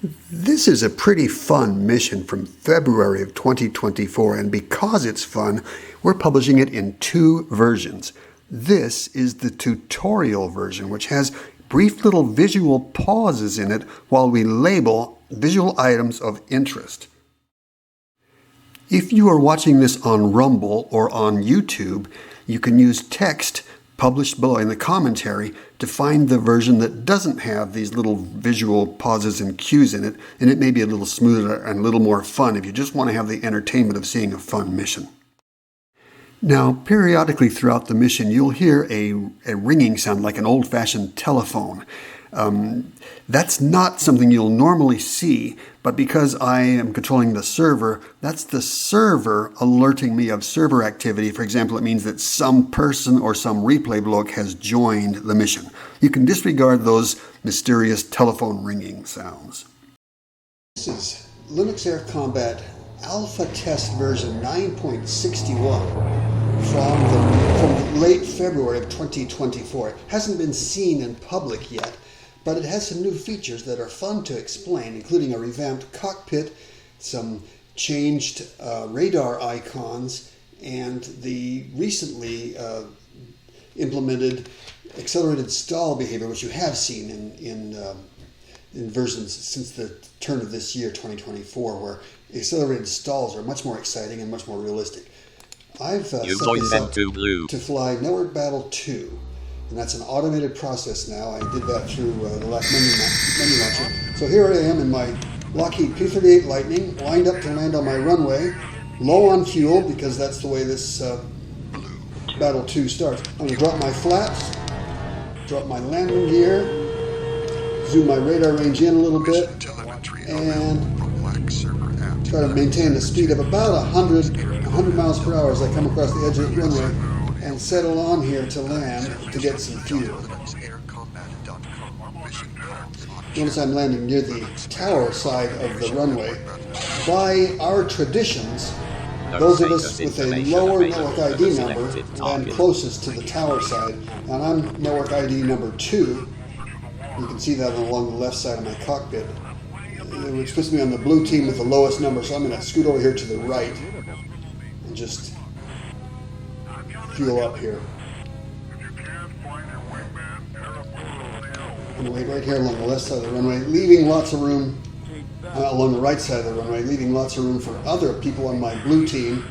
This is a pretty fun mission from February of 2024, and because it's fun, we're publishing it in two versions. This is the tutorial version, which has brief little visual pauses in it while we label visual items of interest. If you are watching this on Rumble or on YouTube, you can use text published below in the commentary to find the version that doesn't have these little visual pauses and cues in it, and it may be a little smoother and a little more fun if you just want to have the entertainment of seeing a fun mission. Now, periodically throughout the mission, you'll hear a ringing sound like an old-fashioned telephone. That's not something you'll normally see, but because I am controlling the server, that's the server alerting me of server activity. For example, it means that some person or some replay bloke has joined the mission. You can disregard those mysterious telephone ringing sounds. This is Linux Air Combat Alpha Test version 9.61 from late February of 2024. It hasn't been seen in public yet, but it has some new features that are fun to explain, including a revamped cockpit, some changed radar icons, and the recently implemented accelerated stall behavior, which you have seen in versions since the turn of this year, 2024, where accelerated stalls are much more exciting and much more realistic. I've set this up to fly Network Battle 2. And that's an automated process now. I did that through the last menu launcher. So here I am in my Lockheed P-38 Lightning, lined up to land on my runway, low on fuel because that's the way this Battle 2 starts. I'm going to drop my flaps, drop my landing gear, zoom my radar range in a little bit, and try to maintain a speed of about 100 miles per hour as I come across the edge of the runway, and settle on here to land to get some fuel. Notice I'm landing near the tower side of the runway. By our traditions, those of us with a lower network ID number land closest to the tower side, and I'm network ID number 2. You can see that along the left side of my cockpit. We're supposed to be on the blue team with the lowest number, so I'm going to scoot over here to the right and just fuel up here. I'm going to wait right here along the left side of the runway, leaving lots of room along the right side of the runway, leaving lots of room for other people on my blue team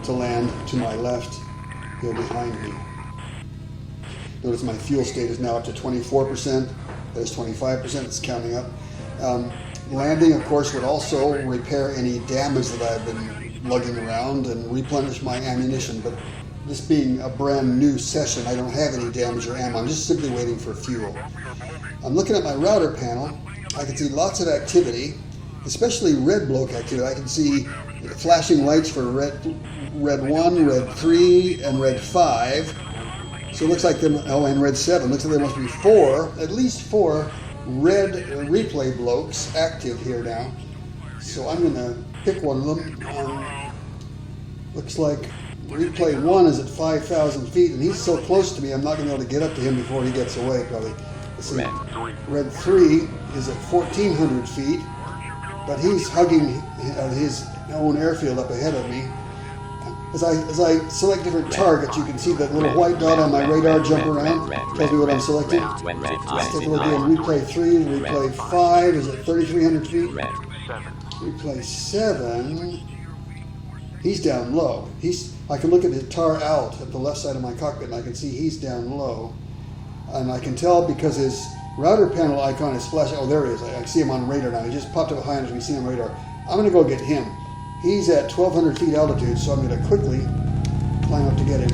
to land to my left here behind me. Notice my fuel state is now up to 24%. There's 25%. It's counting up. Landing, of course, would also repair any damage that I've been lugging around and replenish my ammunition, but this being a brand new session, I don't have any damage or ammo. I'm just simply waiting for fuel. I'm looking at my router panel. I can see lots of activity, especially red bloke activity. I can see flashing lights for red 1, red 3, and red 5. So it looks like and red 7. Looks like there must be at least four red replay blokes active here now. So I'm going to pick one of them. Looks like replay 1 is at 5,000 feet, and he's so close to me I'm not going to be able to get up to him before he gets away, probably. Let's see. Red 3 is at 1,400 feet, but he's hugging his own airfield up ahead of me. As I select different targets, you can see that little white dot on my radar jump around, tells me what I'm selecting. Let's take a look again. Replay 3, replay 5 is at 3,300 feet. Replay 7, he's down low. I can look at the tar out at the left side of my cockpit, and I can see he's down low. And I can tell because his router panel icon is flashing. Oh, there he is. I see him on radar now. He just popped up behind us. We see him on radar. I'm going to go get him. He's at 1,200 feet altitude, so I'm going to quickly climb up to get him.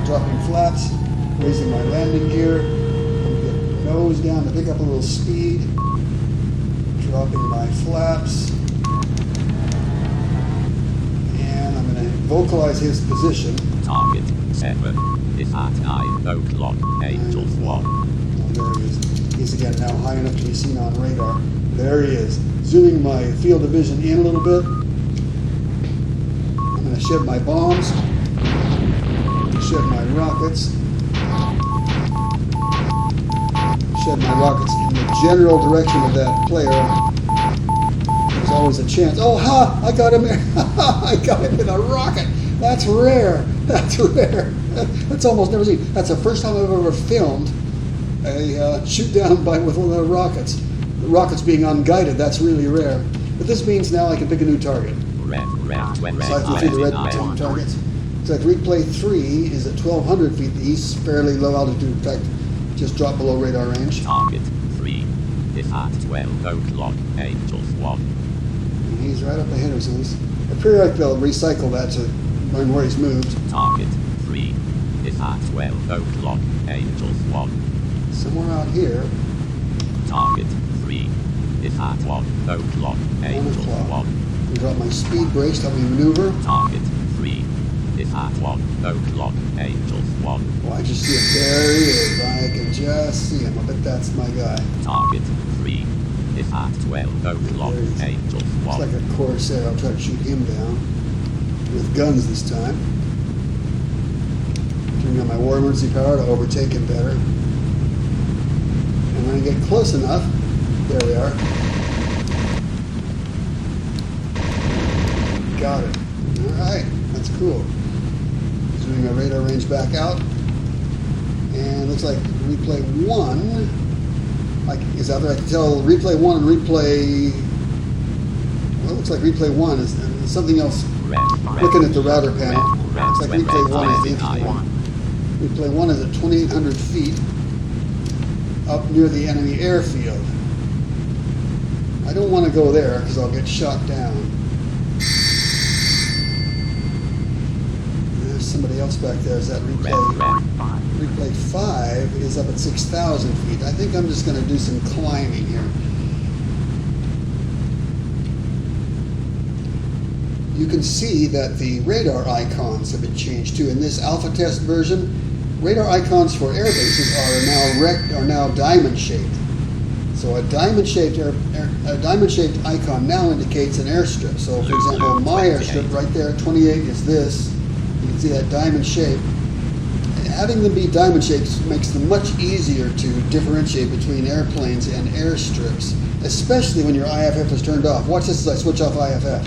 Dropping flaps, raising my landing gear. I'm going to get nose down to pick up a little speed. Dropping my flaps. And I'm going to vocalize his position. Target 7 is at 9 o'clock, Angel 1. Oh, there he is. He's again now high enough to be seen on radar. There he is. Zooming my field of vision in a little bit. I'm going to shed my bombs, shed my rockets, shed my rockets in the general direction of that player, there's always a chance. Oh, ha! I got him there. I got him in a rocket. That's rare. That's rare. That's almost never seen. That's the first time I've ever filmed a shoot down with one of the rockets. The rockets being unguided, that's really rare. But this means now I can pick a new target. So I have to feed the red two targets. It's like replay 3 is at 1,200 feet east, fairly low altitude. In fact, just dropped below radar range. Target 3 is at 12 o'clock, Angels 1. And he's right up ahead of us. I feel like they'll recycle that to learn where he's moved. Target 3 is at 12 o'clock, Angels 1. Somewhere out here. Target 3 is at 1 o'clock, Angels 1. I drop my speed brakes, help me maneuver. Target 3 is at 1 o'clock, Angels 1. Well, I just see him. There he is. I can just see him. I bet that's my guy. Target 3 is at 12 o'clock, Angels 1. It's like a Corsair. I'll try to shoot him down. With guns this time. Turning on my war emergency power to overtake him better. And when I get close enough, there we are. Got it. Alright, that's cool. Zooming my radar range back out. And looks like replay 1 is out there. I can tell replay 1 and replay... Well, it looks like replay 1 is something else. Looking at the router panel. Looks like replay 1 is the interesting one. Replay 1 is at 2,800 feet up near the enemy airfield. I don't want to go there because I'll get shot down. There's somebody else back there. Is that replay? Replay 5 is up at 6,000 feet. I think I'm just going to do some climbing here. You can see that the radar icons have been changed too. In this alpha test version, radar icons for air bases are now diamond shaped. So a diamond shaped icon now indicates an airstrip. So for example, my airstrip right there at 28 is this. You can see that diamond shape. Having them be diamond shapes makes them much easier to differentiate between airplanes and airstrips, especially when your IFF is turned off. Watch this as I switch off IFF.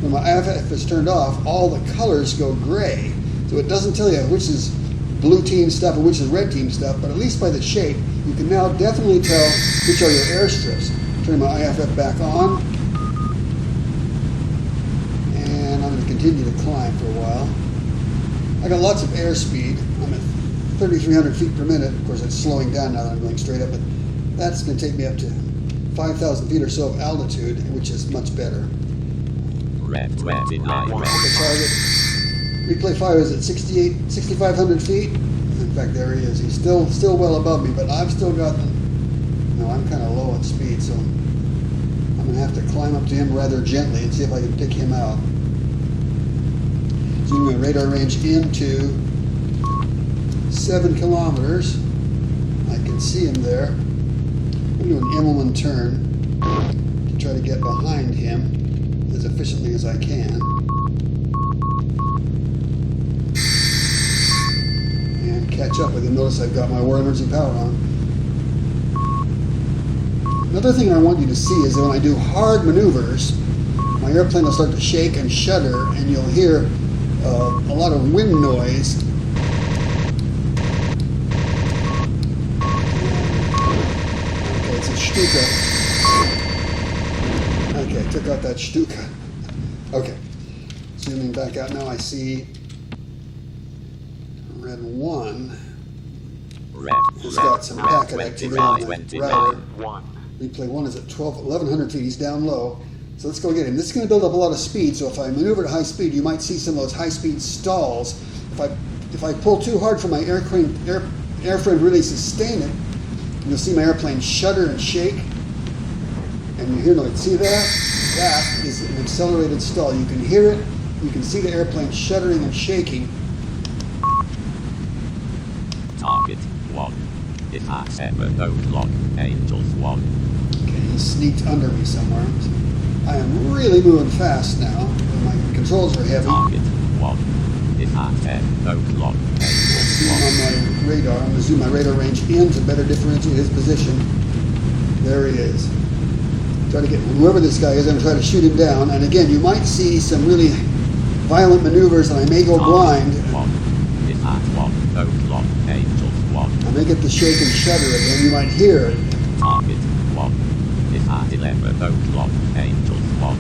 When my IFF is turned off, all the colors go gray. So it doesn't tell you which is blue team stuff and which is red team stuff, but at least by the shape, you can now definitely tell which are your airstrips. Turn my IFF back on, and I'm going to continue to climb for a while. I got lots of airspeed. I'm at 3,300 feet per minute. Of course, it's slowing down now that I'm going straight up, but that's going to take me up to 5,000 feet or so of altitude, which is much better. Red 29. The target. Replay 5 is at 6,500 feet. In fact, there he is. He's still well above me, but I've still got them. No, I'm kind of low on speed, so I'm going to have to climb up to him rather gently and see if I can pick him out. Zooming my radar range into 7 kilometers. I can see him there. I'm going to do an Immelman turn to try to get behind him as efficiently as I can. And catch up with him. Notice I've got my war emergency power on. Another thing I want you to see is that when I do hard maneuvers, my airplane will start to shake and shudder, and you'll hear a lot of wind noise. Okay, it's a Stuka. Okay, took out that Stuka. Okay, zooming back out now, I see red 1. It's got some packet activity on the router. Replay 1 is at 1,100 feet. He's down low. So let's go get him. This is going to build up a lot of speed, so if I maneuver at high speed, you might see some of those high-speed stalls. If I pull too hard for my airframe to really sustain it, you'll see my airplane shudder and shake. And you hear noise. See that? That is an accelerated stall. You can hear it. You can see the airplane shuddering and shaking. Target 1 is at 7 o'clock, Angels 1. Okay, he sneaked under me somewhere. I am really moving fast now. My controls are heavy. Target 1 is at 10 o'clock, Angels 1. radar. I'm going to zoom my radar range in to better differentiate his position. There he is. Try to get whoever this guy is. I'm going to try to shoot him down. And again, you might see some really violent maneuvers, and I may go blind. It's at 1 o'clock, angels 1. I may get the shake and shudder again. You might hear it. Target 1. It's at 11 o'clock, angels 1.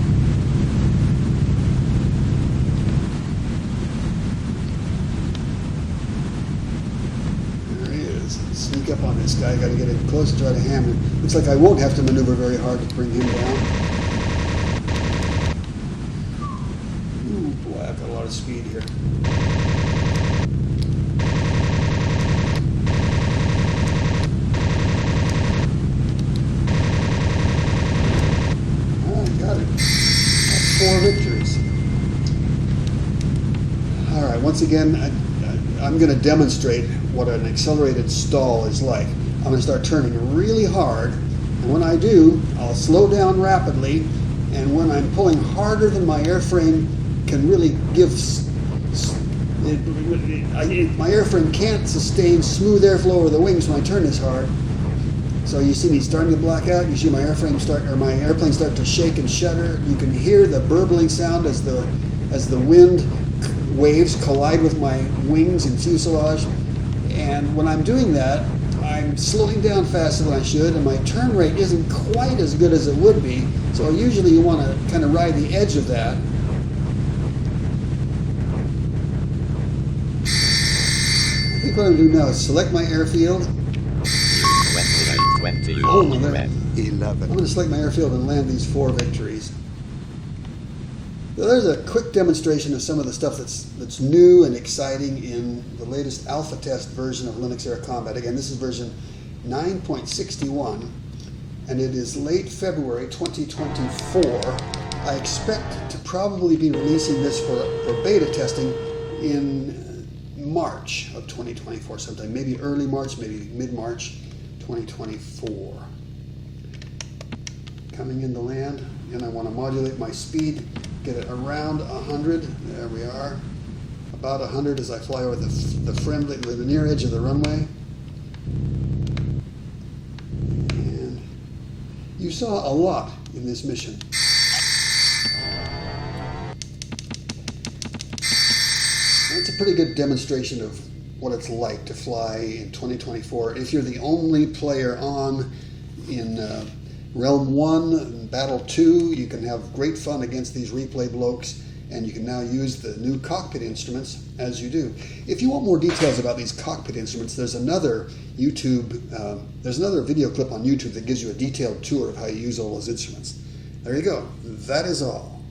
There he is. Sneak up on this guy. Got to get in close and try to ham him. Looks like I won't have to maneuver very hard to bring him down. Ooh, boy, I've got a lot of speed here. Got it. That's 4 victories. All right, once again, I'm going to demonstrate what an accelerated stall is like. I'm going to start turning really hard, and when I do, I'll slow down rapidly, and when I'm pulling harder than my airframe can really give, my airframe can't sustain smooth airflow over the wings when I turn this hard. So you see me starting to black out. You see my airplane start to shake and shudder. You can hear the burbling sound as the wind waves collide with my wings and fuselage. And when I'm doing that, I'm slowing down faster than I should, and my turn rate isn't quite as good as it would be. So usually you want to kind of ride the edge of that. I think what I'm doing now is select my airfield. 20, Oh, no, there. 11. I'm going to select my airfield and land these 4 victories. So there's a quick demonstration of some of the stuff that's new and exciting in the latest alpha test version of Linux Air Combat. Again, this is version 9.61, and it is late February 2024. I expect to probably be releasing this for beta testing in March of 2024 sometime, maybe early March, maybe mid-March 2024. Coming into land, and I want to modulate my speed, get it around 100. There we are. About 100 as I fly over the near edge of the runway. And you saw a lot in this mission. That's a pretty good demonstration of what it's like to fly in 2024. If you're the only player on in Realm 1 and Battle 2, you can have great fun against these replay blokes, and you can now use the new cockpit instruments as you do. If you want more details about these cockpit instruments, there's another video clip on YouTube that gives you a detailed tour of how you use all those instruments. There you go. That is all.